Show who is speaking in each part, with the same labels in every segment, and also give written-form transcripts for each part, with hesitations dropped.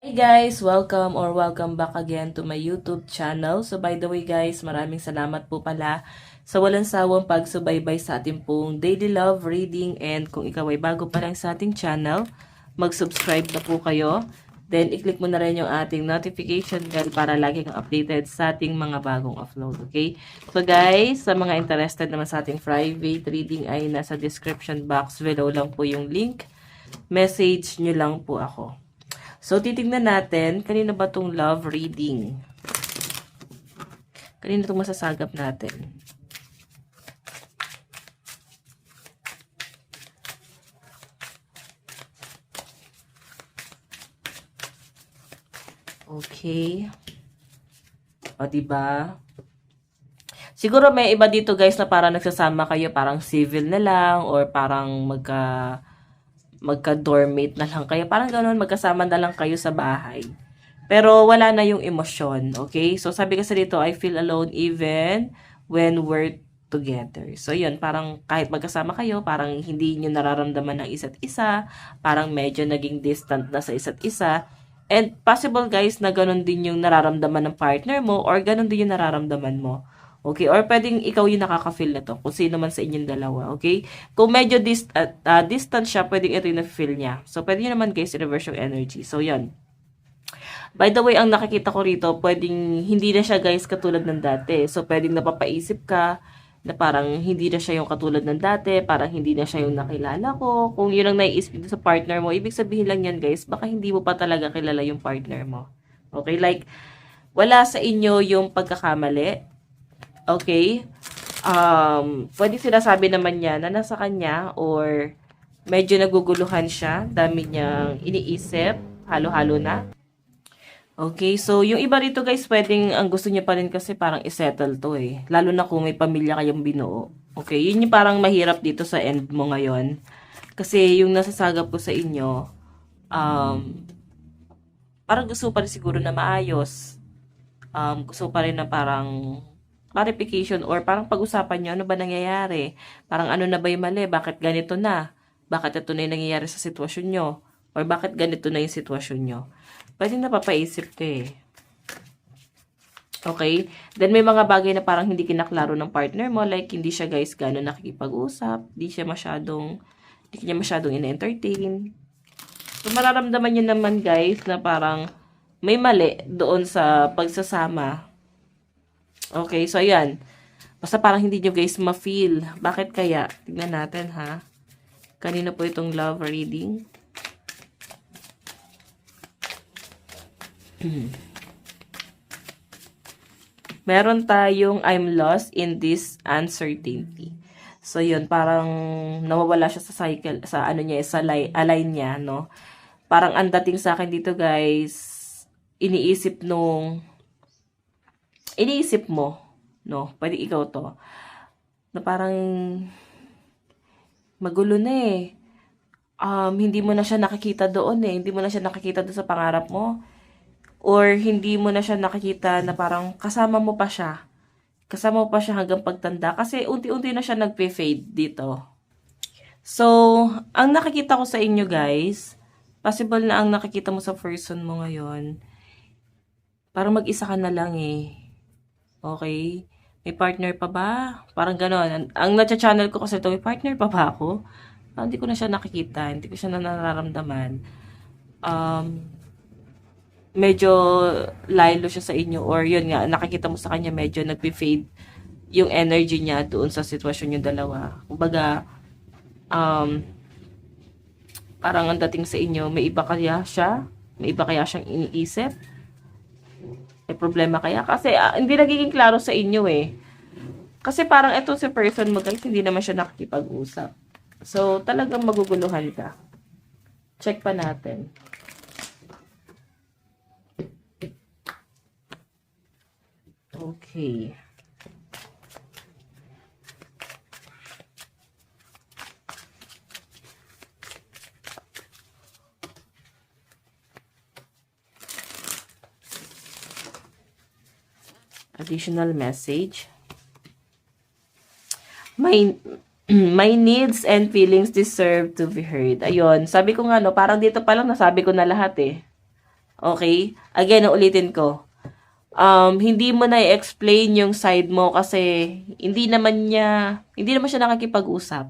Speaker 1: Hey guys! Welcome back again to my YouTube channel. So by the way guys, maraming salamat po pala sa walang sawang pagsubaybay sa ating pong daily love reading, and kung ikaw ay bago pa lang sa ating channel, mag-subscribe na po kayo. Then i-click mo na rin yung ating notification bell para lagi kang updated sa ating mga bagong upload, okay? So guys, sa mga interested naman sa ating private reading ay nasa description box below lang po yung link. Message nyo lang po ako. So, titignan natin, kanino ba itong love reading? Kanino itong masasagap natin? Okay. O, diba? Siguro may iba dito guys na parang nagsasama kayo, parang civil na lang, or parang magka-dormmate na lang kayo. Parang ganoon, magkasama na lang kayo sa bahay. Pero wala na yung emosyon, okay? So sabi kasi dito, I feel alone even when we're together. So yun, parang kahit magkasama kayo, parang hindi nyo nararamdaman ng isa't isa, parang medyo naging distant na sa isa't isa. And possible guys na ganun din yung nararamdaman ng partner mo, or ganun din yung nararamdaman mo. Okay? Or pwedeng ikaw yung nakaka-feel na to, kung sino man sa inyong dalawa. Okay? Kung medyo distant siya, pwedeng ito yung na-feel niya. So, pwede nyo naman guys, i-reverse yung energy. So, yun. By the way, ang nakikita ko rito, pwedeng hindi na siya guys katulad ng dati. So, pwedeng napapaisip ka na parang hindi na siya yung katulad ng dati, parang hindi na siya yung nakilala ko. Kung yun ang naiisip sa partner mo, ibig sabihin lang yan guys, baka hindi mo pa talaga kilala yung partner mo. Okay? Like, wala sa inyo yung pagkakamali. Okay? Pwede sinasabi naman niya na nasa kanya, or medyo naguguluhan siya, dami niyang iniisip, halo-halo na. Okay, so yung iba rito guys, pwedeng ang gusto niya pa rin kasi parang isettle to eh. Lalo na kung may pamilya kayong binuo. Okay, yun yung parang mahirap dito sa end mo ngayon. Kasi yung nasasagap ko sa inyo, um, parang gusto pa rin siguro na maayos. Gusto pa rin na parang clarification, or parang pag-usapan nyo, ano ba nangyayari? Parang ano na ba yung mali? Bakit ganito na? Bakit ito na yung nangyayari sa sitwasyon nyo? Or bakit ganito na yung sitwasyon nyo? Pwede napapaisip ka eh. Okay? Then may mga bagay na parang hindi kinaklaro ng partner mo, like hindi siya guys gano'n nakikipag-usap, hindi niya masyadong ina-entertain. So mararamdaman niyo naman guys na parang may mali doon sa pagsasama. Okay, so ayan. Basta parang hindi nyo guys ma-feel. Bakit kaya? Tignan natin ha. Kanina po itong love reading. Meron tayong I'm lost in this uncertainty. So yun, parang nawawala siya sa cycle, sa ano niya, sa align niya, no? Parang ang dating sa akin dito guys, iniisip mo, no? Pwede ikaw to. Na parang magulo na eh. Hindi mo na siya nakikita doon eh. Hindi mo na siya nakikita doon sa pangarap mo. Or hindi mo na siya nakikita na parang kasama mo pa siya. Kasama mo pa siya hanggang pagtanda. Kasi unti-unti na siya nagpe-fade dito. So, ang nakikita ko sa inyo guys, possible na ang nakikita mo sa person mo ngayon, parang mag-isa ka na lang eh. Okay? May partner pa ba? Parang gano'n. Ang na-channel ko kasi ito, may partner pa ba ako? Hindi ko na siya nakikita. Hindi ko siya na nararamdaman. Medyo lilo siya sa inyo, or yun nga, nakikita mo sa kanya medyo nagpe-fade yung energy niya doon sa sitwasyon yung dalawa. Kumbaga, parang ang dating sa inyo, may iba kaya siya? May iba kaya siyang iniisip? May problema kaya? Kasi hindi nagiging klaro sa inyo eh. Kasi parang ito si person mo guys, hindi naman siya nakikipag-usap. So, talagang maguguluhan ka. Check pa natin. Okay. Additional message. My needs and feelings deserve to be heard. Ayun, sabi ko nga no, parang dito pa lang nasabi ko na lahat eh. Okay? Again, ulitin ko. Hindi mo na i-explain yung side mo kasi hindi naman siya nakakipag-usap.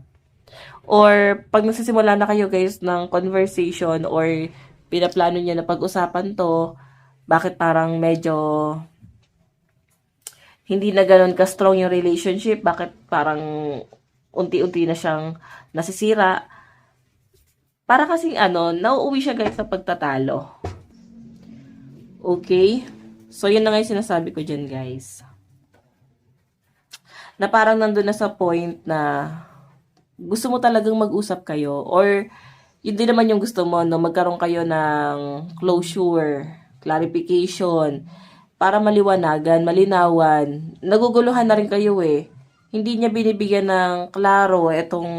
Speaker 1: Or pag nagsisimula na kayo guys ng conversation or pinaplano niya na pag-usapan to, bakit parang medyo hindi na ganun ka-strong yung relationship, bakit parang unti-unti na siyang nasisira. Para kasing nauuwi siya guys sa pagtatalo. Okay? So, yun na nga yung sinasabi ko dyan guys. Na parang nandun na sa point na gusto mo talagang mag-usap kayo or yun din naman yung gusto mo, no? Magkaroon kayo ng closure, clarification, para maliwanagan, malinawan. Naguguluhan na rin kayo eh. Hindi niya binibigyan ng klaro itong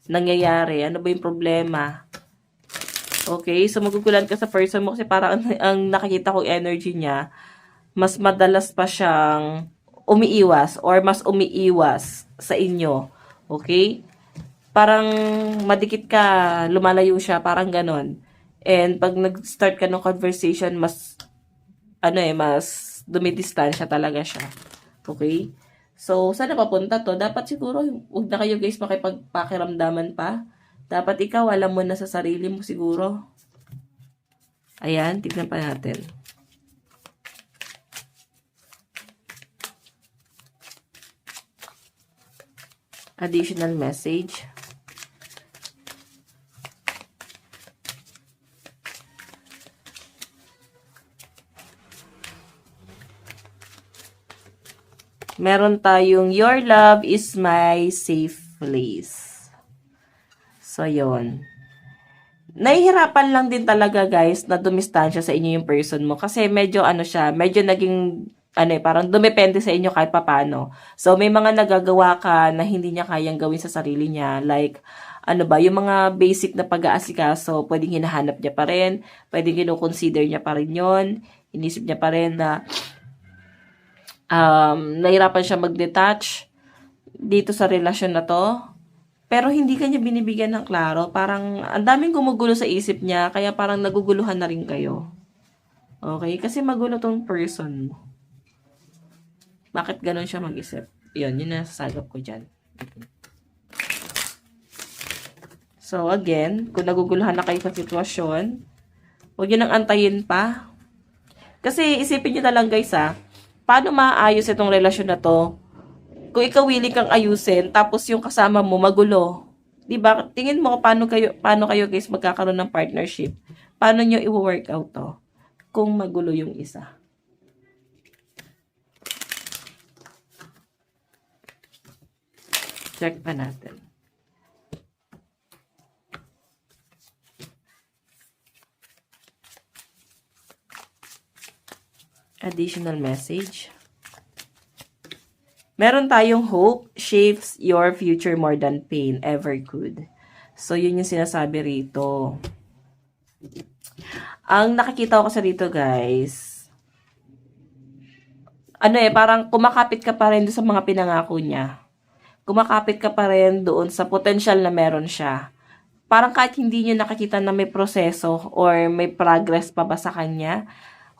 Speaker 1: nangyayari. Ano ba yung problema? Okay, so magugulan ka sa person mo kasi parang ang nakikita kong energy niya, mas madalas pa siyang umiiwas or mas umiiwas sa inyo. Okay? Parang madikit ka, lumalayo siya, parang ganon. And pag nag-start ka ng conversation, mas dumidistansya talaga siya. Okay? So, saan na papunta to? Dapat siguro, huwag na kayo guys makipagpakiramdaman pa. Dapat ikaw, alam mo na sa sarili mo siguro. Ayan, tignan pa natin. Additional message. Meron tayong, your love is my safe place. So, yun. Nahihirapan lang din talaga, guys, na dumistansya sa inyo yung person mo. Kasi medyo, medyo naging, parang dumepende sa inyo kahit papano. So, may mga nagagawa ka na hindi niya kayang gawin sa sarili niya. Like, yung mga basic na pag-aasikaso, pwedeng hinahanap niya pa rin. Pwedeng kino-consider niya pa rin yun. Inisip niya pa rin na nahirapan siya mag-detach dito sa relasyon na to. Pero hindi kanya binibigyan ng klaro. Parang ang daming gumugulo sa isip niya, kaya parang naguguluhan na rin kayo. Okay? Kasi magulo tong person mo. Bakit ganon siya mag-isip? Yun na nasasagap ko dyan. So, again, kung naguguluhan na kayo sa sitwasyon, huwag nyo nang antayin pa. Kasi isipin nyo na lang guys paano maayos itong relasyon na to? Kung ikaw willing kang ayusin, tapos yung kasama mo magulo. 'Di ba? Tingin mo paano kayo guys magkakaroon ng partnership? Paano niyo i-work out to kung magulo yung isa? Check pa natin. Additional message. Meron tayong hope shapes your future more than pain ever could. So, yun yung sinasabi rito. Ang nakikita ko kasi rito, guys, parang kumakapit ka pa rin doon sa mga pinangako niya. Kumakapit ka pa rin doon sa potential na meron siya. Parang kahit hindi nyo nakikita na may proseso or may progress pa ba sa kanya,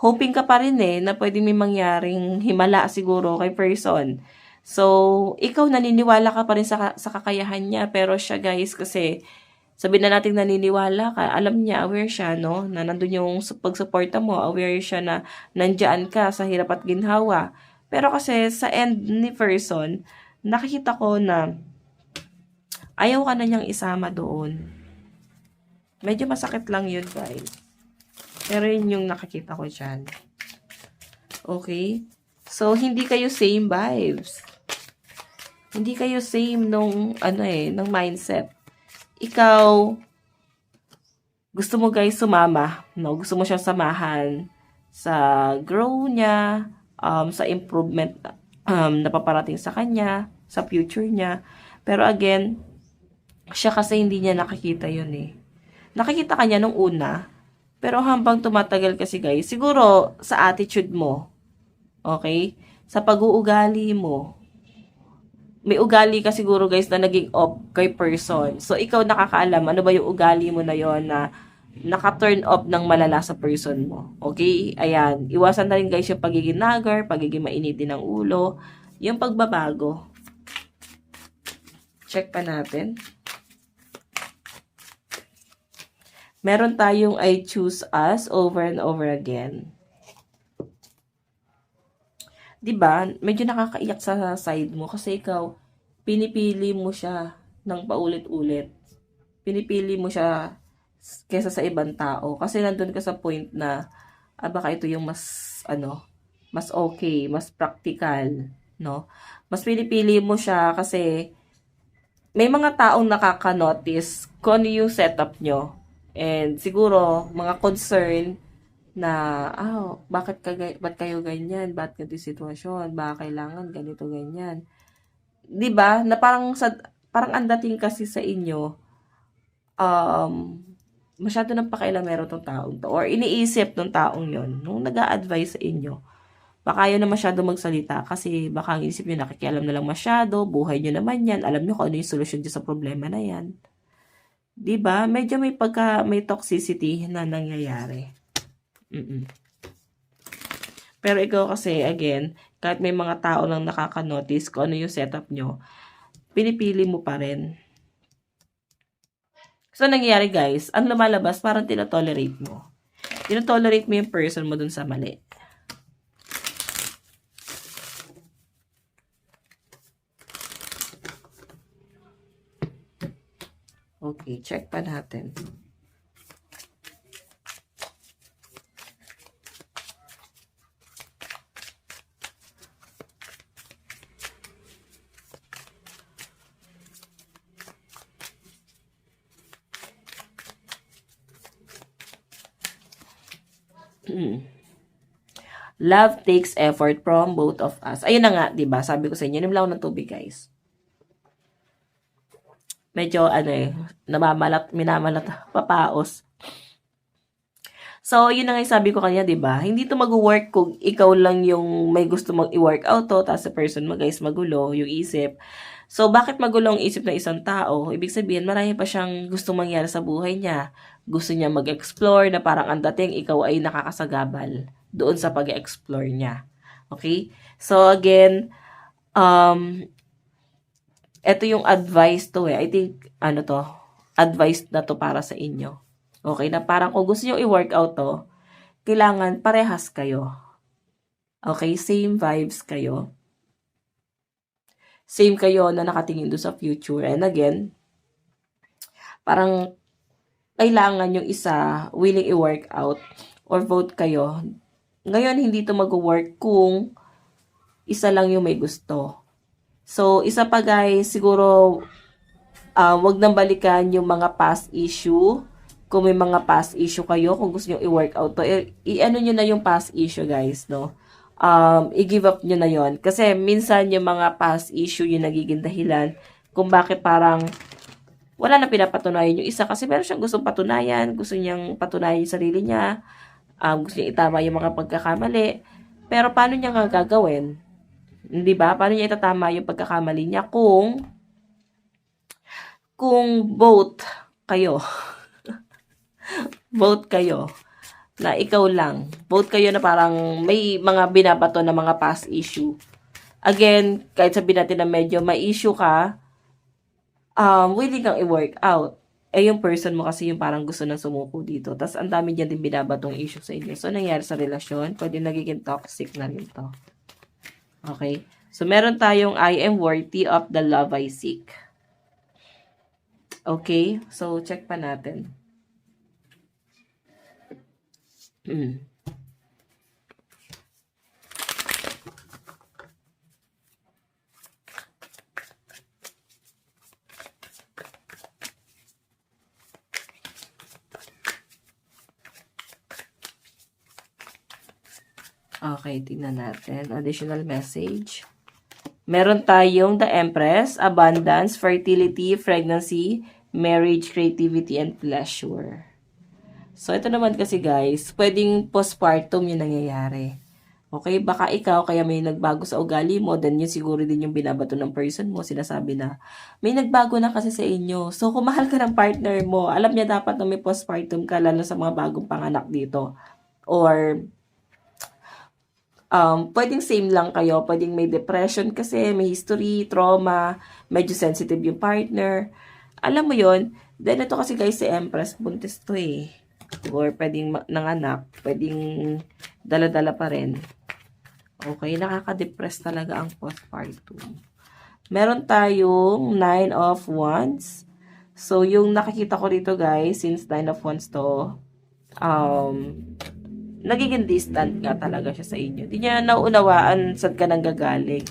Speaker 1: hoping ka pa rin na pwede may mangyaring himala siguro kay person. So, ikaw naniniwala ka pa rin sa kakayahan niya, pero siya guys kasi sabihin na natin naniniwala ka, alam niya, aware siya, no? Na nandun yung pagsuporta mo, aware siya na nandyan ka sa hirap at ginhawa. Pero kasi sa end ni person, nakikita ko na ayaw ka na niyang isama doon. Medyo masakit lang yun, guys. Pero yun yung nakikita ko dyan. Okay? So, hindi kayo same vibes. Hindi kayo same nung mindset. Ikaw, gusto mo guys sumama, no? Gusto mo siya samahan sa grow niya, sa improvement na paparating sa kanya, sa future niya. Pero again, siya kasi hindi niya nakikita yun Nakikita kanya nung una, pero habang tumatagal kasi guys, siguro sa attitude mo, okay? Sa pag-uugali mo, may ugali ka siguro guys na naging off kay person. So, ikaw nakakaalam, ano ba yung ugali mo na yon na naka-turn off ng malala sa person mo. Okay? Ayan. Iwasan na rin guys yung pagiging nagar, pagiging mainitin ng ulo, yung pagbabago. Check pa natin. Meron tayong I choose us over and over again. Diba? Medyo nakakaiyak sa side mo kasi ikaw, pinipili mo siya ng paulit-ulit. Pinipili mo siya kesa sa ibang tao. Kasi nandun ka sa point na, baka ito yung mas okay, mas practical, no? Mas pinipili mo siya kasi may mga taong nakaka-notice kung ano yung setup nyo. And siguro, mga concern na, ba't kayo ganyan? Ba't ganito yung sitwasyon? Baka kailangan ganito, ganyan. 'Di ba? Na parang ang dating kasi sa inyo, masyado ng pakialamero tong taong to. Or iniisip ng taong yon nung nag-a-advise sa inyo. Baka ayaw na masyado magsalita kasi baka ang isip nyo nakikialam na lang masyado, buhay nyo naman yan, alam nyo kung ano yung solusyon dyan sa problema na yan. 'Di ba? Medyo may toxicity na nangyayari. Pero ikaw kasi, again, kahit may mga tao lang nakaka-notice kung ano yung setup nyo, pinipili mo pa rin. So, nangyayari guys, ang lumalabas, parang tinotolerate mo. Tinotolerate mo yung person mo dun sa mali. Okay, check pa natin. Love takes effort from both of us. Ayun na nga, 'di ba? Sabi ko sa inyo, inom lang ng tubig, guys. Medyo minamalat, papaos. So, yun na nga sabi ko kanya, 'di ba? Hindi 'to mag-work kung ikaw lang yung may gusto mong i-workout to, tapos sa person mo, guys, magulo yung isip. So, bakit magulo ang isip ng isang tao? Ibig sabihin, marami pa siyang gustong mangyari sa buhay niya. Gusto niya mag-explore na parang ang dating ikaw ay nakakasagabal doon sa pag-explore niya. Okay? So, again, ito yung advice to I think, advice na to para sa inyo. Okay? Na parang kung gusto nyo i-workout to, kailangan parehas kayo. Okay? Same vibes kayo. Same kayo na nakatingin doon sa future. And again, parang kailangan yung isa willing i-work out or vote kayo. Ngayon, hindi to mag-work kung isa lang yung may gusto. So, isa pa guys, siguro, wag nang balikan yung mga past issue. Kung may mga past issue kayo, kung gusto nyo i-work out to, i-ano nyo na yung past issue guys, no? I-give up nyo na yon. Kasi minsan yung mga past issue yung nagiging dahilan kung bakit parang wala na pinapatunayan yung isa kasi meron siyang gustong patunayan, gusto niyang patunayan yung sarili niya, gusto niya itama yung mga pagkakamali. Pero paano niya nga gagawin? Hindi ba? Paano niya itatama yung pagkakamali niya kung both kayo vote kayo na ikaw lang. Vote kayo na parang may mga binabato na mga past issue. Again, kahit sabihin natin na medyo may issue ka, willing kang i-work out. Yung person mo kasi yung parang gusto nang sumuko dito. Tapos, ang dami niya din binabatong issue sa inyo. So, nangyari sa relasyon, pwede nagiging toxic na rin to. Okay? So, meron tayong I am worthy of the love I seek. Okay? So, check pa natin. Okay, tingnan natin. Additional message. Meron tayong the Empress, abundance, fertility, pregnancy, marriage, creativity, and pleasure. So, ito naman kasi guys, pwedeng postpartum yung nangyayari. Okay, baka ikaw kaya may nagbago sa ugali mo, then yun siguro din yung binabato ng person mo, sinasabi na may nagbago na kasi sa inyo. So, kung mahal ka ng partner mo, alam niya dapat na may postpartum ka, lalo sa mga bagong panganak dito. Or, pwedeng same lang kayo, pwedeng may depression kasi, may history, trauma, medyo sensitive yung partner. Alam mo yon. Then, ito kasi guys, si Empress, buntis to eh. Or pwedeng nanganak, pwedeng dala-dala pa rin. Okay, nakaka-depress talaga ang postpartum. Meron tayong 9 of Wands. So, yung nakikita ko dito guys, since 9 of Wands to, nagiging distant nga talaga siya sa inyo. Di niya nauunawaan saan ka nanggagaling.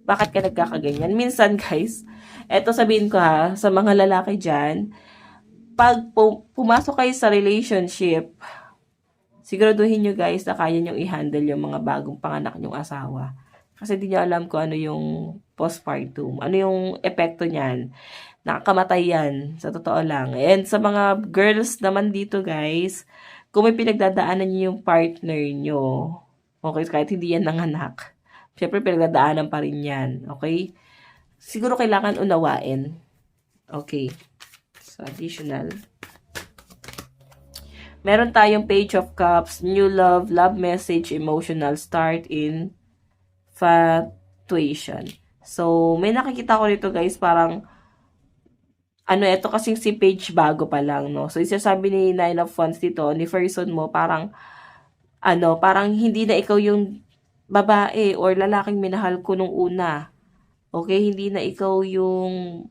Speaker 1: Bakit ka nagkakaganyan? Minsan guys, eto sabihin ko ha, sa mga lalaki dyan, pag pumasok kayo sa relationship, siguraduhin nyo guys na kaya nyo i-handle yung mga bagong panganak nyong asawa. Kasi di nyo alam kung ano yung postpartum. Ano yung epekto niyan. Nakakamatay yan. Sa totoo lang. And sa mga girls naman dito guys, kung may pinagdadaanan nyo yung partner nyo, okay, kahit hindi yan nanganak, syempre pinagdadaanan pa rin yan. Okay? Siguro kailangan unawain. Okay. So, additional. Meron tayong Page of Cups, New Love, Love Message, Emotional Start, Infatuation. So, may nakikita ko dito guys, parang, ito kasing si Page bago pa lang, no? So, isasabi ni Nine of Wands dito, ni person mo, parang, parang hindi na ikaw yung babae or lalaking minahal ko nung una. Okay? Hindi na ikaw yung,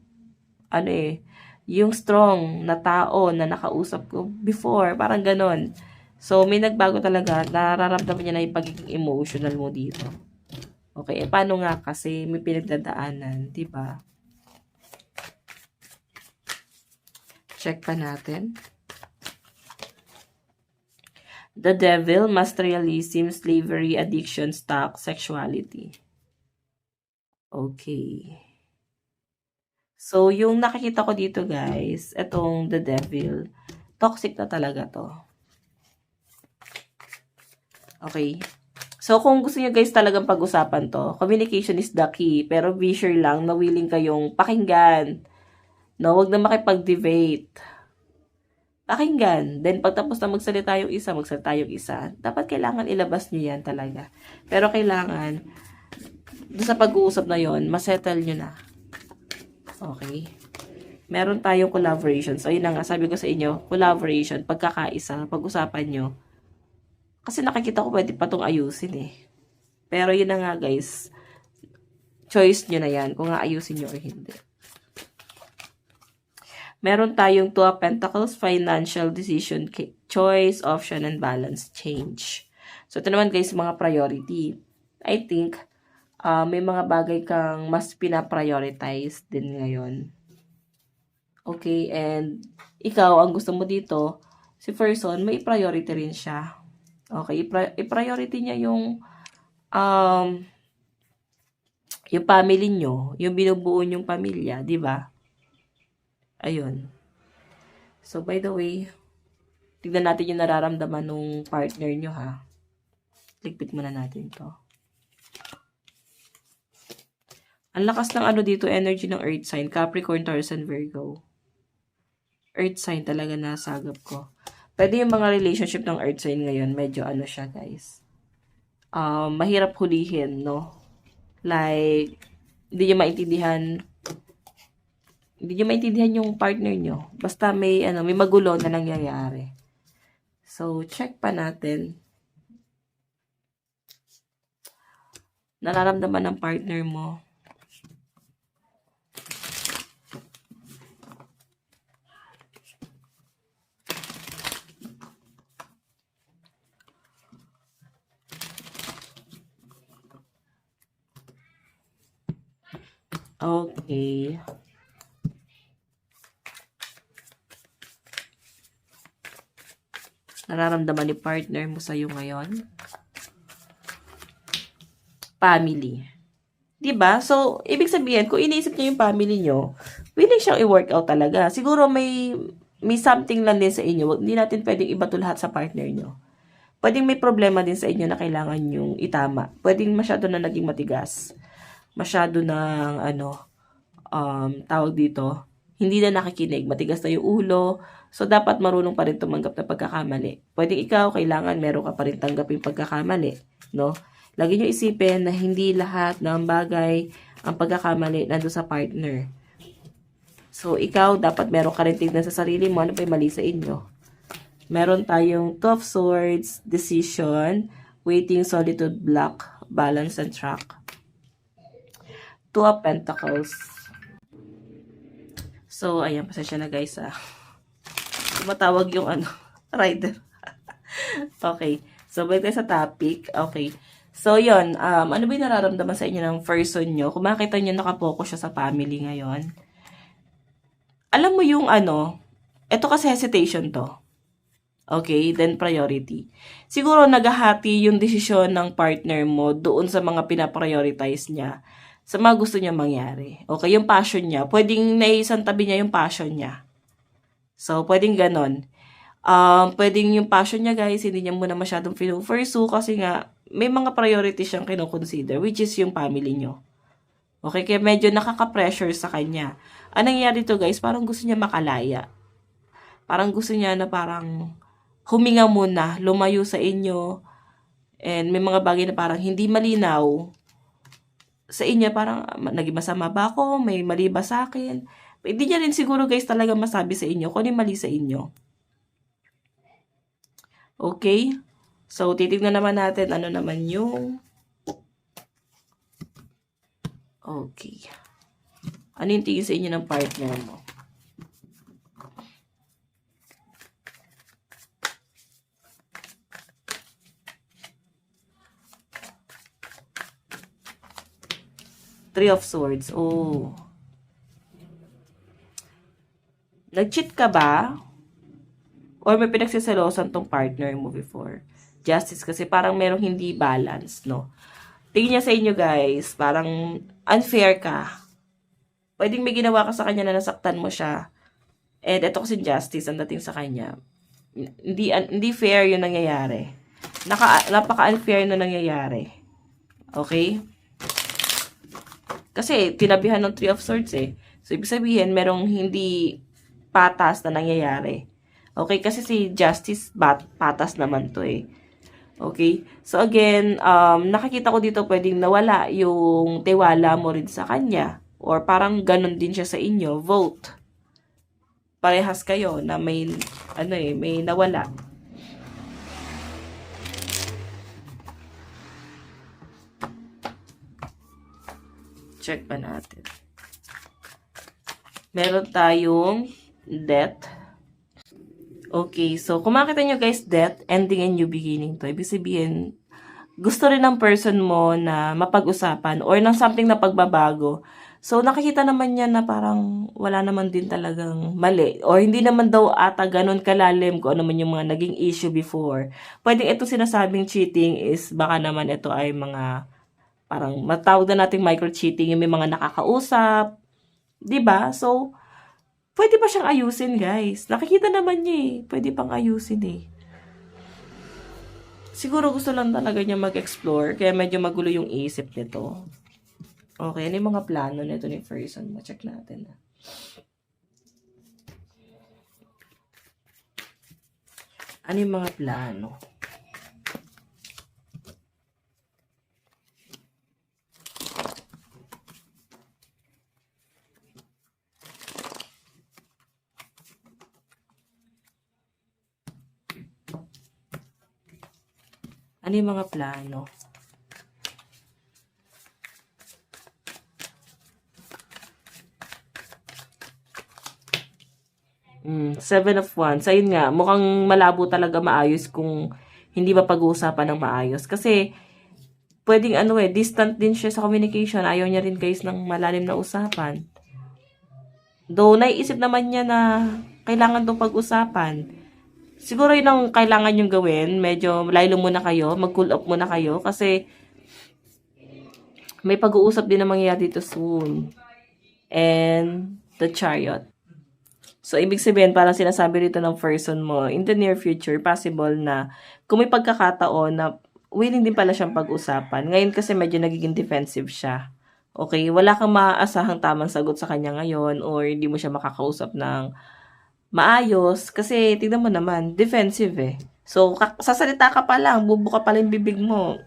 Speaker 1: yung strong na tao na nakausap ko before. Parang ganon. So, may nagbago talaga. Nararamdaman niya na yung pagiging emotional mo dito. Okay, paano nga kasi may pinagdadaanan, di ba? Check pa natin. The Devil, Materialism, Slavery, Addiction, Stock, Sexuality. Okay. So, yung nakikita ko dito guys, itong The Devil, toxic na talaga to. Okay. So, kung gusto niyo guys talagang pag-usapan to, communication is the key, pero be sure lang na willing kayong pakinggan. No, wag na makipag-debate. Pakinggan. Then, pagtapos na magsalita yung isa, magsalita yung isa. Dapat kailangan ilabas niyo yan talaga. Pero kailangan, doon sa pag-uusap na yon, masettle nyo na. Okay. Meron tayong collaboration. So, yun na nga, sabi ko sa inyo, collaboration, pagkakaisa, pag-usapan nyo. Kasi nakikita ko pwede pa itong ayusin eh. Pero yun na nga guys, choice nyo na yan, kung aayusin nyo or hindi. Meron tayong Two of Pentacles, Financial Decision, Choice, Option, and Balance, Change. So, ito naman guys, mga priority. I think, may mga bagay kang mas pinaprioritize din ngayon. Okay, and ikaw, ang gusto mo dito, si person, may priority rin siya. Okay, i-priority niya yung family nyo, yung binubuo nyong pamilya, di ba? Ayun. So, by the way, tignan natin yung nararamdaman ng partner nyo, ha? Ligpit muna natin to. Ang lakas ng dito, energy ng Earth sign, Capricorn, Taurus, and Virgo. Earth sign talaga nasagap ko. Pwede yung mga relationship ng Earth sign ngayon, medyo siya, guys. Mahirap hulihin, no? Like, hindi nyo maintindihan yung partner nyo. Basta may, may magulo na nangyayari. So, check pa natin. Nararamdaman ng partner mo. Okay. Nararamdaman ni partner mo sa'yo ngayon? Family. Diba? So, ibig sabihin, kung iniisip niyo yung family nyo, willing siyang i-workout talaga. Siguro may something lang din sa inyo. Hindi natin pwedeng iba to lahat sa partner nyo. pwedeng may problema din sa inyo na kailangan yung itama. Pwedeng masyado na naging matigas. Masyado ng, tawag dito, hindi na nakikinig. Matigas na yung ulo. So, dapat marunong pa rin tumanggap ng pagkakamali. Pwedeng ikaw, kailangan meron ka pa rin tanggapin pagkakamali. No? Lagi nyo isipin na hindi lahat ng bagay ang pagkakamali nandun sa partner. So, ikaw, dapat meron ka rin tignan sa sarili mo, ano pa yung mali sa inyo. Meron tayong 2 of Swords, Decision, Waiting, Solitude, Block, Balance, and Track. 2 of Pentacles. So, ayan, pasensya na guys, tumatawag yung rider. Okay. So, balik tayo sa topic. Okay. So, yun. Ano ba yung nararamdaman sa inyo ng person nyo? Kung makita nyo nakapokus siya sa family ngayon. Alam mo yung ito kasi hesitation to. Okay, then priority. Siguro naghahati yung desisyon ng partner mo doon sa mga pinaprioritize niya, sa mga gusto niya mangyari. Okay, yung passion niya, pwedeng naiisang tabi niya yung passion niya. So, pwedeng ganon. Pwedeng yung passion niya guys, hindi niya muna masyadong pursue kasi nga, may mga priorities siyang kinoconsider, which is yung family niyo. Okay, kaya medyo nakaka-pressure sa kanya. Anong nangyayari to guys, parang gusto niya makalaya. Parang gusto niya na parang huminga muna, lumayo sa inyo. And may mga bagay na parang hindi malinaw sa inyo. Parang naging masama ba ako? May mali ba sa akin? Hindi niya rin siguro guys talaga masabi sa inyo kung ano yung mali sa inyo. Okay? So, titignan naman natin ano naman yung okay. Ano yung tingin sa inyo ng partner mo? Three of Swords. Oh. Nag-cheat ka ba? Or may pinagsisalosan tong partner mo before? Justice kasi parang merong hindi balance, no? Tingin niya sa inyo guys, parang unfair ka. Pwedeng may ginawa ka sa kanya na nasaktan mo siya. And ito kasi justice ang dating sa kanya. Hindi fair yung nangyayari. Napaka-unfair na nangyayari. Okay? Kasi tinabihan ng Three of Swords eh. So, ibig sabihin, merong hindi patas na nangyayari. Okay? Kasi si Justice, patas naman to eh. Okay? So, again, nakikita ko dito pwedeng nawala yung tiwala mo rin sa kanya. Or parang ganun din siya sa inyo. Vote. Parehas kayo na may, may nawala. Check pa natin. Meron tayong death. Okay, so kung makita nyo guys, death, ending and new beginning to. Ibig sabihin, gusto rin ng person mo na mapag-usapan or ng something na pagbabago. So, nakikita naman niya na parang wala naman din talagang mali. Or hindi naman daw ata ganun kalalim kung ano man yung mga naging issue before. Pwedeng ito sinasabing cheating is baka naman ito ay mga parang matawag na nating micro-cheating, yung may mga nakakausap. 'Di ba? So, pwede pa siyang ayusin, guys. Nakikita naman niya eh. Pwede pang ayusin eh. Siguro gusto lang talaga niya mag-explore, kaya medyo magulo yung isip nito. Okay, ano yung mga plano nito ni person? Ma-check natin. Ano yung mga plano? Ano yung mga plano? Seven of Wands. Ayun nga, mukhang malabo talaga maayos kung hindi ba pag-uusapan ng maayos. Kasi, pwedeng distant din siya sa communication. Ayaw niya rin guys ng malalim na usapan. Though, naiisip naman niya na kailangan itong pag-usapan. Siguro yun ang kailangan yung gawin. Medyo laylo muna kayo. Mag-cool off muna kayo. Kasi, may pag-uusap din na mangyayari dito soon. And, the Chariot. So, ibig sabihin, parang sinasabi rito ng person mo, in the near future, possible na kung may pagkakataon na willing din pala siyang pag-usapan. Ngayon kasi medyo nagiging defensive siya. Okay? Wala kang maaasahang tamang sagot sa kanya ngayon or hindi mo siya makakausap ng maayos. Kasi, tignan mo naman, defensive eh. So, sasalita ka pa lang, bubuka pa lang yung bibig mo.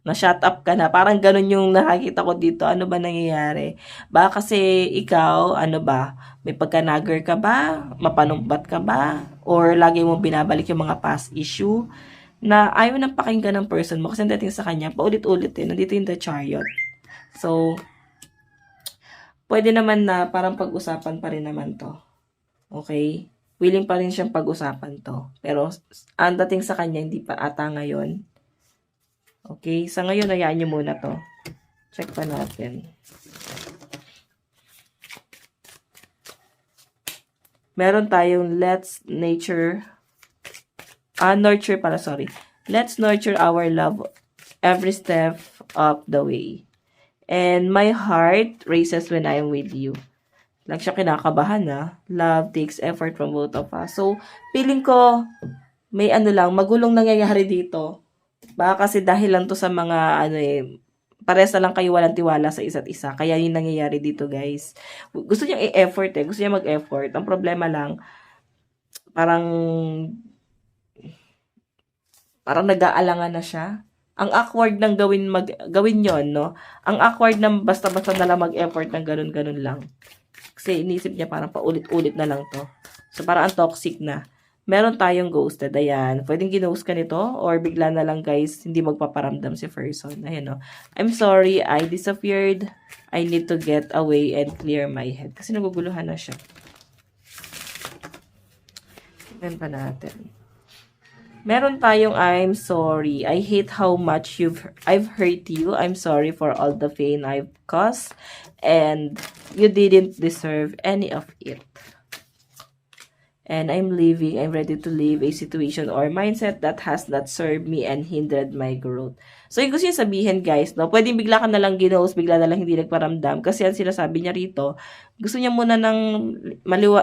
Speaker 1: Na-shut up ka na. Parang ganun yung nakakita ko dito. Ano ba nangyayari? Baka kasi ikaw, ano ba? May pagka-nagger ka ba? Mapanumbat ka ba? Or lagi mo binabalik yung mga past issue na ayaw nang pakinggan ng person mo kasi dating sa kanya, paulit-ulit eh. Nandito yung the chariot. So, pwede naman na parang pag-usapan pa rin naman to. Okay? Willing pa rin siyang pag-usapan to. Pero, ang dating sa kanya, hindi pa ata ngayon. Okay, sa ngayon, hayaan nyo muna to. Check pa natin. Meron tayong let's nurture Let's nurture our love every step of the way. And my heart races when I am with you. Lang siya kinakabahan na. Love takes effort from both of us. So, feeling ko, may magulong nangyayari dito. Baka kasi dahil lang to sa mga pares na lang kayo walang tiwala sa isa't isa. Kaya yung nangyayari dito, guys. Gusto niya i-effort eh. Gusto niya mag-effort. Ang problema lang, parang nag-aalangan na siya. Ang awkward ng gawin yon, no? Ang awkward ng basta-basta na lang mag-effort ng ganun-ganun lang. Kasi inisip niya parang paulit-ulit na lang to. So, parang ang toxic na. Meron tayong ghosted. Ayan. Pwedeng ghost ka nito or bigla na lang guys, hindi magpaparamdam si person. Ayan o. I'm sorry, I disappeared. I need to get away and clear my head. Kasi naguguluhan na siya. Tignan pa natin. Meron tayong I'm sorry. I hate how much I've hurt you. I'm sorry for all the pain I've caused. And you didn't deserve any of it. And I'm ready to leave a situation or mindset that has not served me and hindered my growth. So, yung gusto niya sabihin, guys, no? Pwedeng bigla ka na lang ginost, bigla na lang hindi nagparamdam. Kasi ang sinasabi niya rito, gusto niya muna ng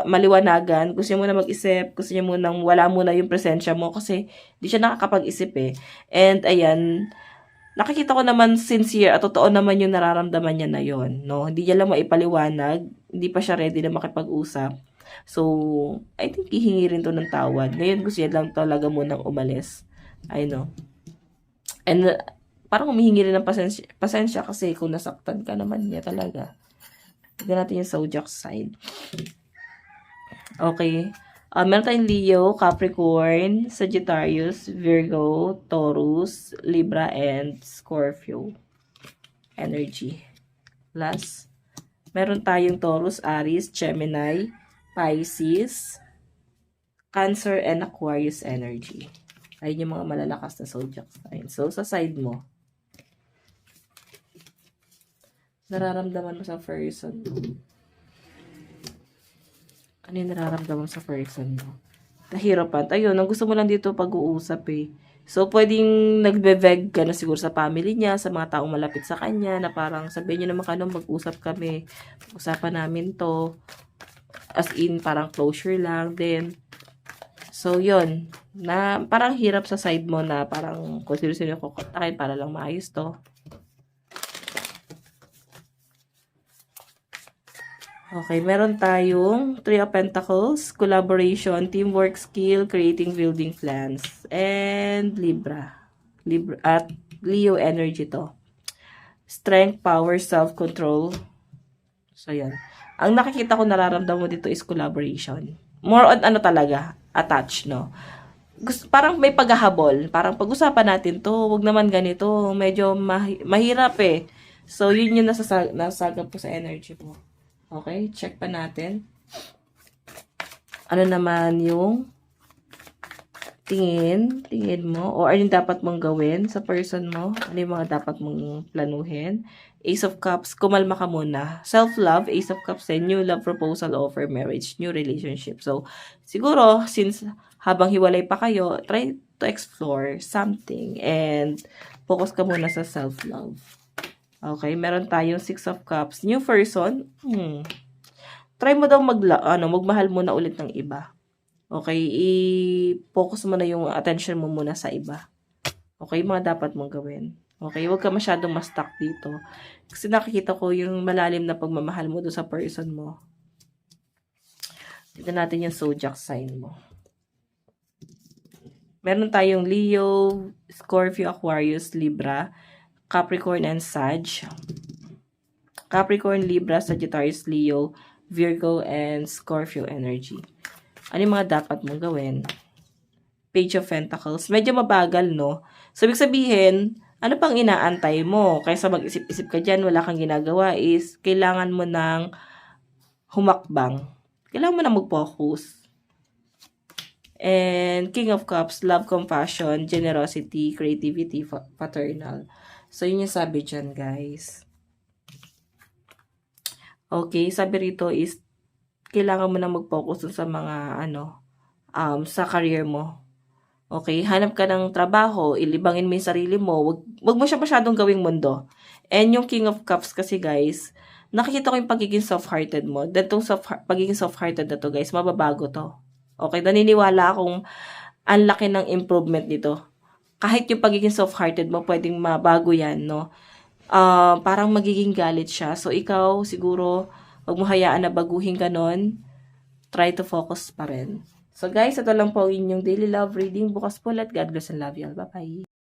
Speaker 1: maliwanagan, gusto niya muna mag-isip, gusto niya muna wala muna yung presensya mo kasi hindi siya nakakapag-isip eh. And, ayan, nakikita ko naman sincere at totoo naman yung nararamdaman niya na yon, no? Hindi niya lang maipaliwanag, hindi pa siya ready na makipag-usap. So, I think hihingi rin to ng tawad. Ngayon gusto niya lang talaga munang umalis. I know. And parang humihingi rin ng pasensya kasi kung nasaktan ka naman niya talaga. Tignan natin yung zodiac side. Okay. Meron tayong Leo, Capricorn, Sagittarius, Virgo, Taurus, Libra, and Scorpio. Energy. Last. Meron tayong Taurus, Aries, Gemini, Pisces, Cancer, and Aquarius energy. Ayun yung mga malalakas na zodiac sign. So, sa side mo, nararamdaman mo sa person mo. Ano yung nararamdaman mo sa person mo? Nahirapan. Ayun, ang gusto mo lang dito pag-uusap eh. So, pwedeng nagbe-veg ka na siguro sa family niya, sa mga taong malapit sa kanya, na parang sabihin niyo naman mag-usap kami. Usapan namin to. As in, parang closure lang din. So, yun. Na, parang hirap sa side mo na parang kung sino-sino yung kukontakin para lang maayos to. Okay, meron tayong Three of Pentacles, collaboration, teamwork, skill, creating, building plans. And Libra. At Leo energy to. Strength, power, self-control. So, yan. Ang nakikita ko nararamdaman mo dito is collaboration. More on talaga, attach, no? Parang may paghahabol. Parang pag-usapan natin to, wag naman ganito. Medyo mahirap eh. So, yun yung nasagap po sa energy mo. Okay, check pa natin. Ano naman yung tingin mo? O ano yung dapat mong gawin sa person mo? Ano yung mga dapat mong planuhin? Ace of Cups, kumalma ka muna. Self-love, Ace of Cups, and new love proposal, offer, marriage, new relationship. So, siguro, since habang hiwalay pa kayo, try to explore something and focus ka muna sa self-love. Okay, meron tayong Six of Cups. New person, try mo daw magmahal muna ulit ng iba. Okay? I-focus mo na yung attention mo muna sa iba. Okay? Mga dapat mong gawin. Okay? Huwag ka masyadong ma-stuck dito. Kasi nakikita ko yung malalim na pagmamahal mo doon sa person mo. Tignan natin yung zodiac sign mo. Meron tayong Leo, Scorpio, Aquarius, Libra, Capricorn, and Sag. Capricorn, Libra, Sagittarius, Leo, Virgo, and Scorpio energy. Ano yung mga dapat mong gawin? Page of Pentacles. Medyo mabagal, no? So, ibig sabihin, ano pang inaantay mo? Kaysa mag-isip-isip ka dyan, wala kang ginagawa is, kailangan mo ng humakbang. Kailangan mo na mag-focus. And King of Cups, love, compassion, generosity, creativity, paternal. So, yun yung sabi dyan, guys. Okay, sabi rito is, kailangan mo na mag-focus sa mga, sa career mo. Okay, hanap ka ng trabaho, ilibangin mo yung sarili mo, wag mo siya masyadong gawing mundo. And yung King of Cups kasi, guys, nakikita ko yung pagiging soft-hearted mo. Then, itong pagiging soft-hearted na to, guys, mababago to. Okay, naniniwala akong ang laki ng improvement dito. Kahit yung pagiging soft-hearted mo, pwedeng mabago yan, no? Parang magiging galit siya. So, ikaw, siguro, wag mo hayaan na baguhin ka nun. Try to focus pa rin. So, guys, ito lang po inyong daily love reading. Bukas po ulit. God bless and love you all. Bye-bye.